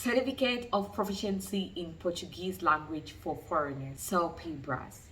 Certificate of Proficiency in Portuguese Language for Foreigners, Celpe-Bras.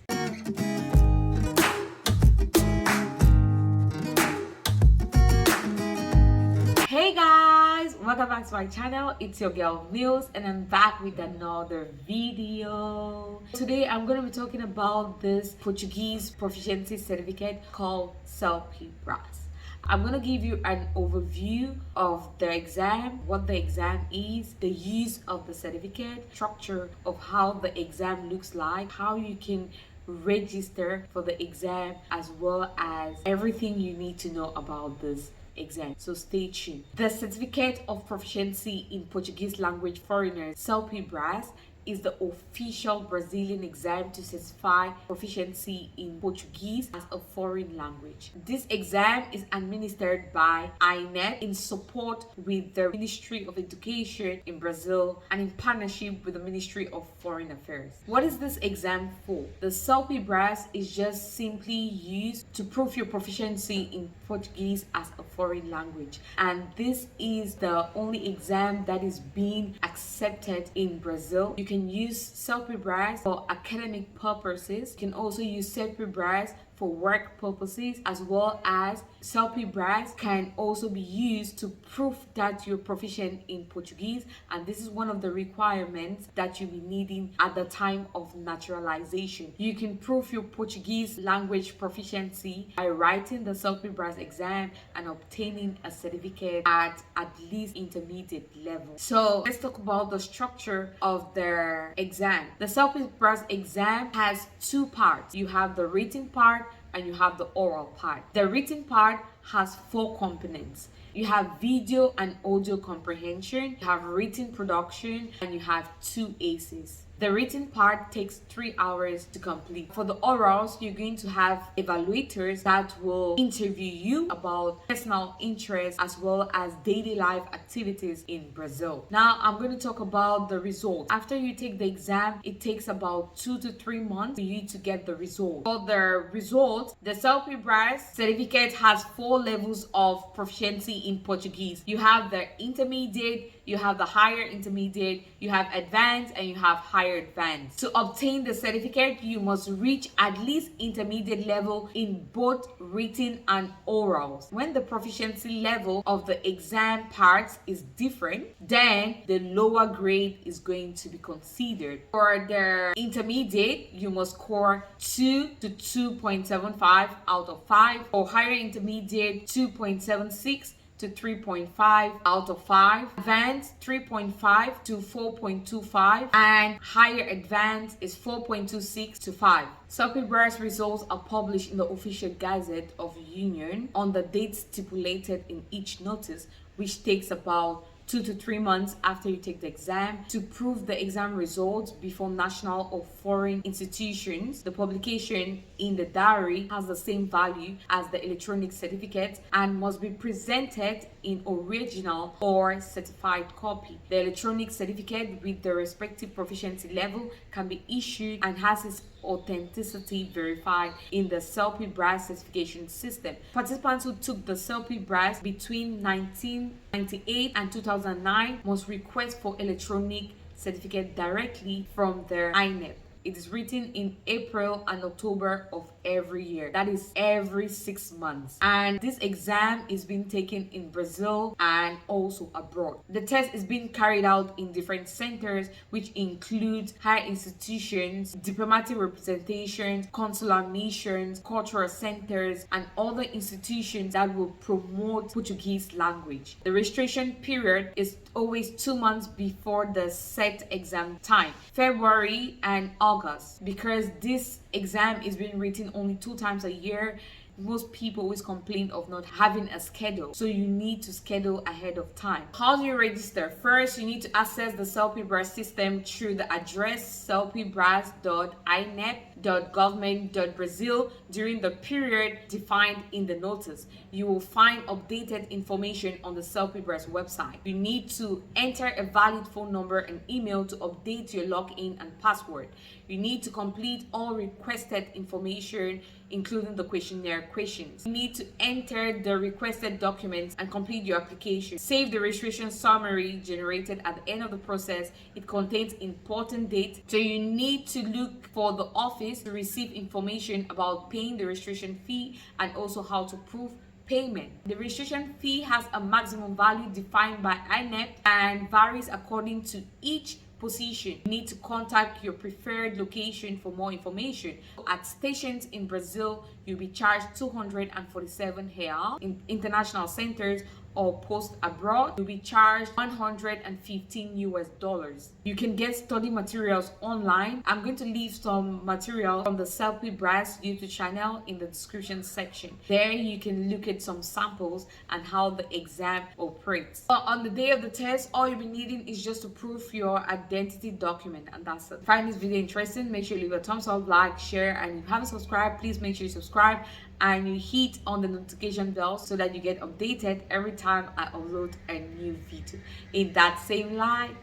Hey guys, welcome back to my channel. It's your girl Mills and I'm back with another video. Today I'm going to be talking about this Portuguese proficiency certificate called Celpe-Bras. I'm going to give you an overview of the exam, what the exam is, the use of the certificate, structure of how the exam looks like, how you can register for the exam, as well as everything you need to know about this exam. So stay tuned. The Certificate of Proficiency in Portuguese Language Foreigners, Celpe-Bras, is the official Brazilian exam to certify proficiency in Portuguese as a foreign language. This exam is administered by Inep in support with the Ministry of Education in Brazil and in partnership with the Ministry of Foreign Affairs. What is this exam for? The Celpe-Bras is just simply used to prove your proficiency in Portuguese as a foreign language, and this is the only exam that is being accepted in Brazil. You can use Celpe-Bras for academic purposes. You can also use Celpe-Bras for work purposes, as well as Celpe-Bras can also be used to prove that you're proficient in Portuguese, and this is one of the requirements that you'll be needing at the time of naturalization. You can prove your Portuguese language proficiency by writing the Celpe-Bras exam and obtaining a certificate at least intermediate level. So let's talk about the structure of their exam. The Celpe-Bras exam has two parts. You have the written part and you have the oral part. The written part has 4 components. You have video and audio comprehension, you have written production, and you have 2 aces. The written part takes 3 hours to complete. For the orals, you're going to have evaluators that will interview you about personal interests as well as daily life activities in Brazil. Now, I'm going to talk about the results. After you take the exam, it takes about 2 to 3 months for you to get the result. For the results, the Celpe-Bras certificate has 4 levels of proficiency in Portuguese. You have the intermediate, you have the higher intermediate, you have advanced, and you have higher advanced. To obtain the certificate, you must reach at least intermediate level in both written and orals. When the proficiency level of the exam parts is different, then the lower grade is going to be considered. For the intermediate, you must score 2 to 2.75 out of 5, or higher intermediate 2.76 to 3.5 out of 5, advanced 3.5 to 4.25, and higher advanced is 4.26 to 5. Celpe-Bras results are published in the official Gazette of Union on the date stipulated in each notice, which takes about 2 to 3 months after you take the exam. To prove the exam results before national or foreign institutions, the publication in the diary has the same value as the electronic certificate and must be presented in original or certified copy. The electronic certificate with the respective proficiency level can be issued and has its authenticity verified in the Celpe-Bras certification system. Participants who took the Celpe-Bras between 1998 and 2009 must request for electronic certificate directly from their Inep. It is written in April and October of every year. That is every 6 months. And this exam is being taken in Brazil and also abroad. The test is being carried out in different centers, which include higher institutions, diplomatic representations, consular missions, cultural centers, and other institutions that will promote Portuguese language. The registration period is always 2 months before the set exam time, February and August. Because this exam is being written only 2 times a year, most people always complain of not having a schedule, so you need to schedule ahead of time. How do you register? First, you need to access the Celpe-Bras system through the address celpebras.inep.br. www.government.brazil during the period defined in the notice. You will find updated information on the Celpe-Bras website. You need to enter a valid phone number and email to update your login and password. You need to complete all requested information, including the questionnaire questions. You need to enter the requested documents and complete your application. Save the registration summary generated at the end of the process. It contains important dates, so you need to look for the office to receive information about paying the registration fee and also how to prove payment. The registration fee has a maximum value defined by Inep and varies according to each position. You need to contact your preferred location for more information. At stations in Brazil, you'll be charged 247 real. In international centers or post abroad, you'll be charged $115. You can get study materials online. I'm going to leave some material from the Celpe-Bras YouTube channel in the description section. There you can look at some samples and how the exam operates. On the day of the test, all you'll be needing is just to prove your identity document, and that's it. Find this video interesting, make sure you leave a thumbs up, like, share, and if you haven't subscribed, please make sure you subscribe and you hit on the notification bell so that you get updated every time I upload a new video in that same line.